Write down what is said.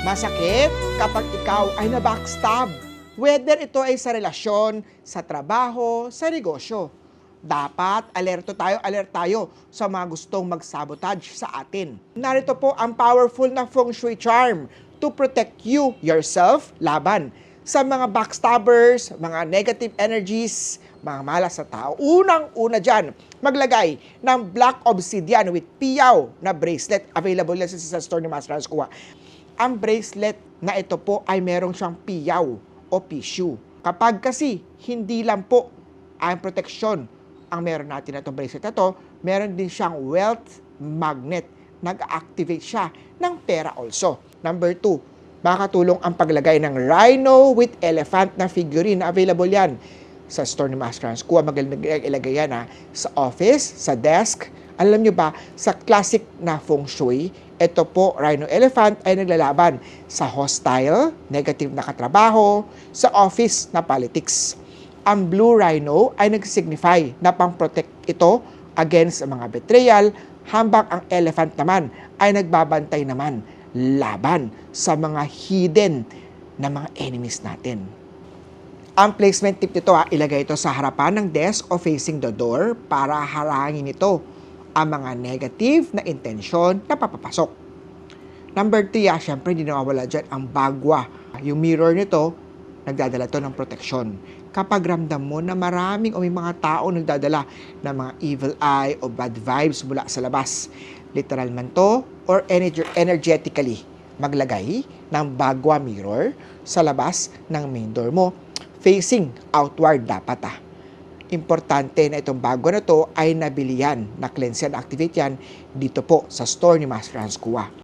Masakit kapag ikaw ay na-backstab. Whether ito ay sa relasyon, sa trabaho, sa negosyo. Dapat alert tayo sa mga gustong mag-sabotage sa atin. Narito po ang powerful na feng shui charm to protect you, yourself, laban sa mga backstabbers, mga negative energies, mga malas sa tao. Unang-una dyan, maglagay ng black obsidian with piyaw na bracelet. Available yan sa store ni Master Hans Kua. Ang bracelet na ito po ay merong siyang piyaw o pisyu. Kapag kasi hindi lang po ang proteksyon ang meron natin na itong bracelet na ito, meron din siyang wealth magnet. Nag-activate siya ng pera also. Number 2, makatulong ang paglagay ng rhino with elephant na figurine. Available yan sa store ni Master Hans Kua. Magaling ilagay yan sa office, sa desk. Alam nyo ba, sa classic na feng shui, ito po, rhino elephant, ay naglalaban sa hostile, negative na katrabaho, sa office na politics. Ang blue rhino ay nag-signify na pang-protect ito against mga betrayal, habang ang elephant naman ay nagbabantay naman laban sa mga hidden na mga enemies natin. Ang placement tip nito, ilagay ito sa harapan ng desk o facing the door para harangin ito ang mga negative na intensyon na papapasok. Number 3, syempre hindi nawawala dyan ang bagwa. Yung mirror nito, nagdadala to ng proteksyon. Kapag ramdam mo na maraming o may mga tao nagdadala ng mga evil eye o bad vibes mula sa labas, literal man to or energetically, maglagay ng bagwa mirror sa labas ng main door mo. Facing outward dapat Importante na itong bago na to ay nabili yan, na-cleanse yan, activate yan dito po sa store ni Master Hans Kua.